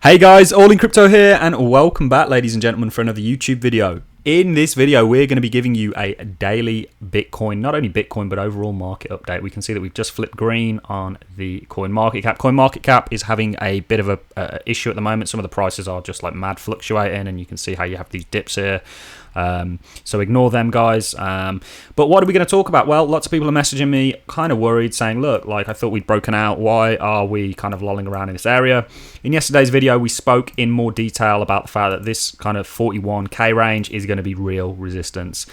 Hey guys, All in Crypto here, and welcome back, ladies and gentlemen, for another YouTube video. In this video, we're going to be giving you a daily Bitcoin, not only Bitcoin, but overall market update. We can see that we've just flipped green on the CoinMarketCap. CoinMarketCap is having a bit of a issue at the moment. Some of the prices are just like mad fluctuating, and you can see how you have these dips here. So ignore them, guys. But what are we going to talk about? Well, lots of people are messaging me kind of worried, saying, look, like, I thought we'd broken out. Why are we kind of lolling around in this area? In yesterday's video, we spoke in more detail about the fact that this kind of 41k range is going to be real resistance.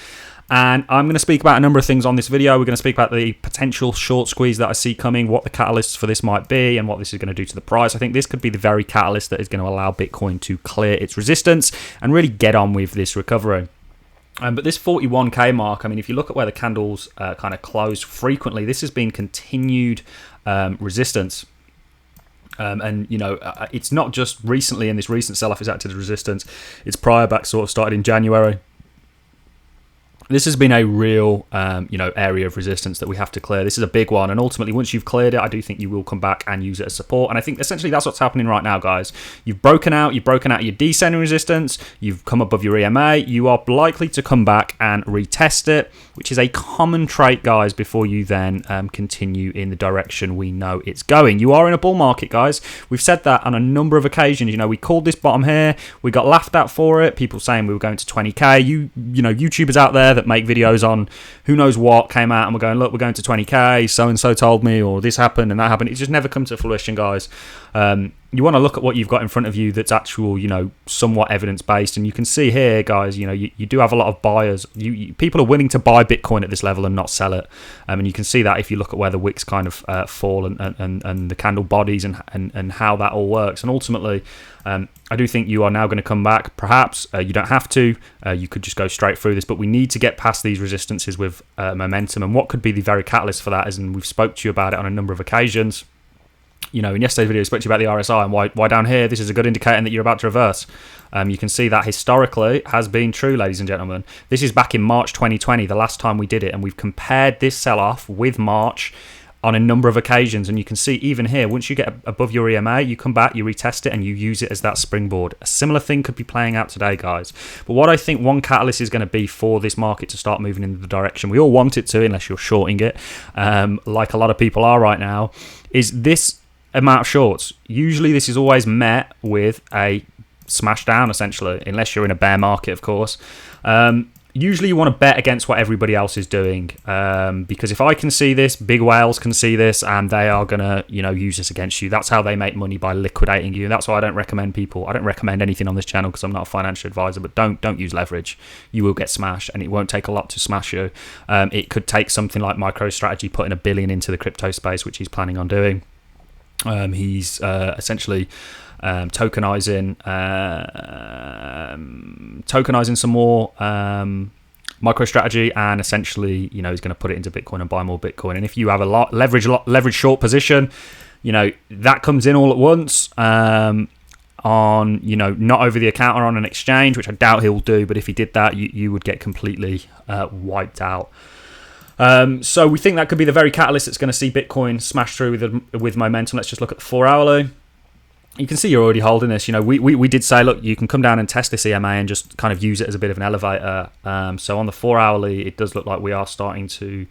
And I'm going to speak about a number of things on this video. We're going to speak about the potential short squeeze that I see coming, what the catalysts for this might be, and what this is going to do to the price. I think this could be the very catalyst that is going to allow Bitcoin to clear its resistance and really get on with this recovery. But this 41k mark, I mean, if you look at where the candles kind of closed frequently, this has been continued resistance. And, you know, it's not just recently in this recent sell-off is acted as resistance. It's prior back, sort of started in January. This has been a real, area of resistance that we have to clear. This is a big one, and ultimately, once you've cleared it, I do think you will come back and use it as support. And I think essentially that's what's happening right now, guys. You've broken out your descending resistance. You've come above your EMA. You are likely to come back and retest it, which is a common trait, guys, before you then continue in the direction we know it's going. You are in a bull market, guys. We've said that on a number of occasions. You know, we called this bottom here. We got laughed at for it. People saying we were going to 20k. You know, YouTubers out there that make videos on who knows what came out and we're going, look, we're going to 20k, so-and-so told me, or this happened and that happened. It's just never come to fruition, guys. You want to look at what you've got in front of you that's actual, you know, somewhat evidence-based. And you can see here, guys, you know, you do have a lot of buyers. People are willing to buy Bitcoin at this level and not sell it. And you can see that if you look at where the wicks kind of fall and the candle bodies and how that all works. And ultimately, I do think you are now going to come back. Perhaps you don't have to. You could just go straight through this. But we need to get past these resistances with momentum. And what could be the very catalyst for that is, and we've spoke to you about it on a number of occasions. You know, in yesterday's video, I spoke to you about the RSI and why down here, this is a good indicator that you're about to reverse. You can see that historically has been true, ladies and gentlemen. This is back in March 2020, the last time we did it, and we've compared this sell-off with March on a number of occasions, and you can see even here, once you get above your EMA, you come back, you retest it, and you use it as that springboard. A similar thing could be playing out today, guys. But what I think one catalyst is going to be for this market to start moving in the direction we all want it to, unless you're shorting it, like a lot of people are right now, is this amount of shorts. Usually this is always met with a smash down, essentially, unless you're in a bear market, of course. Usually you want to bet against what everybody else is doing, because if I can see this, big whales can see this, and they are going to, you know, use this against you. That's how they make money, by liquidating you. That's why I don't recommend anything on this channel, because I'm not a financial advisor, but don't use leverage. You will get smashed, and it won't take a lot to smash you. It could take something like MicroStrategy putting $1 billion into the crypto space, which he's planning on doing. He's essentially tokenizing some more MicroStrategy, and essentially, you know, he's going to put it into Bitcoin and buy more Bitcoin. And if you have a leverage short position, you know, that comes in all at once on, you know, not over the account or on an exchange, which I doubt he'll do. But if he did that, you would get completely wiped out. So we think that could be the very catalyst that's going to see Bitcoin smash through with momentum. Let's just look at the 4 hourly. You can see you're already holding this. You know, we did say, look, you can come down and test this EMA and just kind of use it as a bit of an elevator. So on the 4 hourly, it does look like we are starting to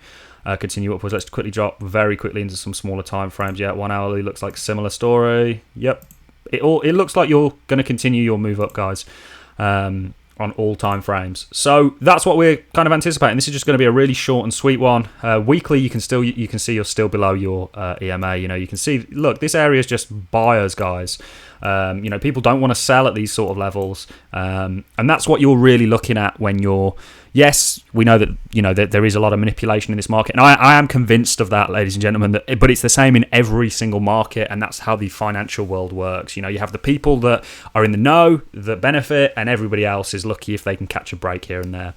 continue upwards. Let's quickly drop very quickly into some smaller time frames. Yeah, 1 hourly looks like a similar story. Yep, it looks like you're going to continue your move up, guys. On all time frames. So that's what we're kind of anticipating. This is just going to be a really short and sweet one. Weekly, you can see you're still below your EMA. You know, you can see, look, this area is just buyers, guys. You know, people don't want to sell at these sort of levels, and that's what you're really looking at when you're. Yes, we know that, you know, that there is a lot of manipulation in this market, and I am convinced of that, ladies and gentlemen. But it's the same in every single market, and that's how the financial world works. You know, you have the people that are in the know that benefit, and everybody else is lucky if they can catch a break here and there.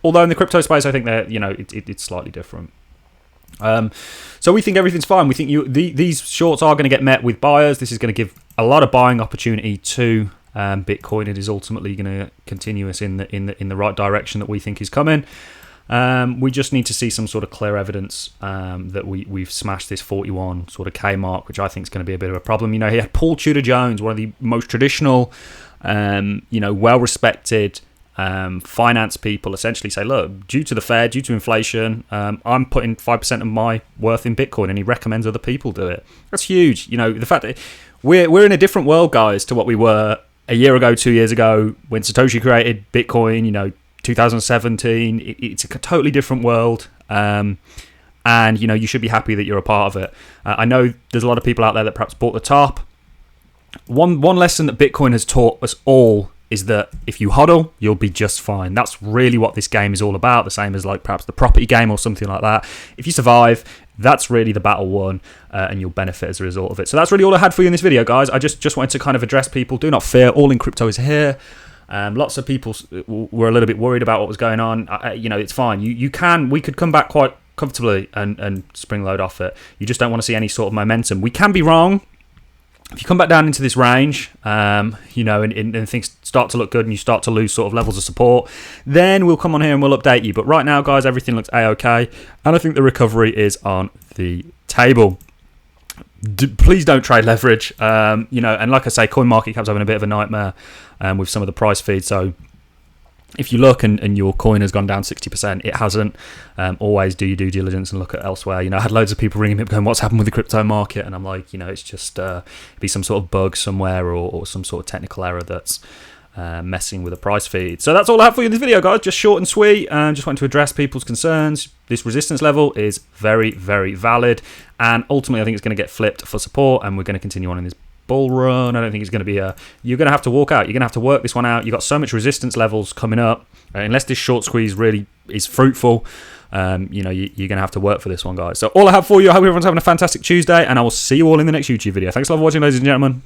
Although in the crypto space, I think that, you know, it's slightly different. So we think everything's fine. We think these shorts are going to get met with buyers. This is going to give a lot of buying opportunity to Bitcoin. It is ultimately going to continue us in the right direction that we think is coming. We just need to see some sort of clear evidence that we've smashed this 41 sort of K mark, which I think is going to be a bit of a problem. You know, he had Paul Tudor Jones, one of the most traditional, you know, well-respected finance people, essentially say, look, due to the Fed, due to inflation, I'm putting 5% of my worth in Bitcoin, and he recommends other people do it. That's huge. You know, the fact that we're in a different world, guys, to what we were a year ago, 2 years ago, when Satoshi created Bitcoin, you know, 2017. It's a totally different world. And, you know, you should be happy that you're a part of it. I know there's a lot of people out there that perhaps bought the top. One lesson that Bitcoin has taught us all is that if you hodl, you'll be just fine. That's really what this game is all about, the same as like perhaps the property game or something like that. If you survive, that's really the battle won, and you'll benefit as a result of it. So that's really all I had for you in this video, guys. I just wanted to kind of address people. Do not fear, all in crypto is here. Lots of people were a little bit worried about what was going on. You know, it's fine. We could come back quite comfortably and spring load off it. You just don't want to see any sort of momentum. We can be wrong. If you come back down into this range, you know, and things start to look good and you start to lose sort of levels of support, then we'll come on here and we'll update you. But right now, guys, everything looks A-okay, and I think the recovery is on the table. Please don't trade leverage, you know, and like I say, CoinMarketCap's having a bit of a nightmare with some of the price feeds. So if you look and your coin has gone down 60%, it hasn't. Always do your due diligence and look at elsewhere. You know, I had loads of people ringing me up going, what's happened with the crypto market? And I'm like, you know, it's just be some sort of bug somewhere or some sort of technical error that's messing with the price feed. So that's all I have for you in this video, guys. Just short and sweet. Just want to address people's concerns. This resistance level is very, very valid. And ultimately, I think it's going to get flipped for support, and we're going to continue on in this bull run. I don't think it's going to be you're going to have to walk out. You're going to have to work this one out. You've got so much resistance levels coming up. Unless this short squeeze really is fruitful, you know, you're going to have to work for this one, guys. So all I have for you, I hope everyone's having a fantastic Tuesday, and I will see you all in the next YouTube video. Thanks a lot for watching, ladies and gentlemen.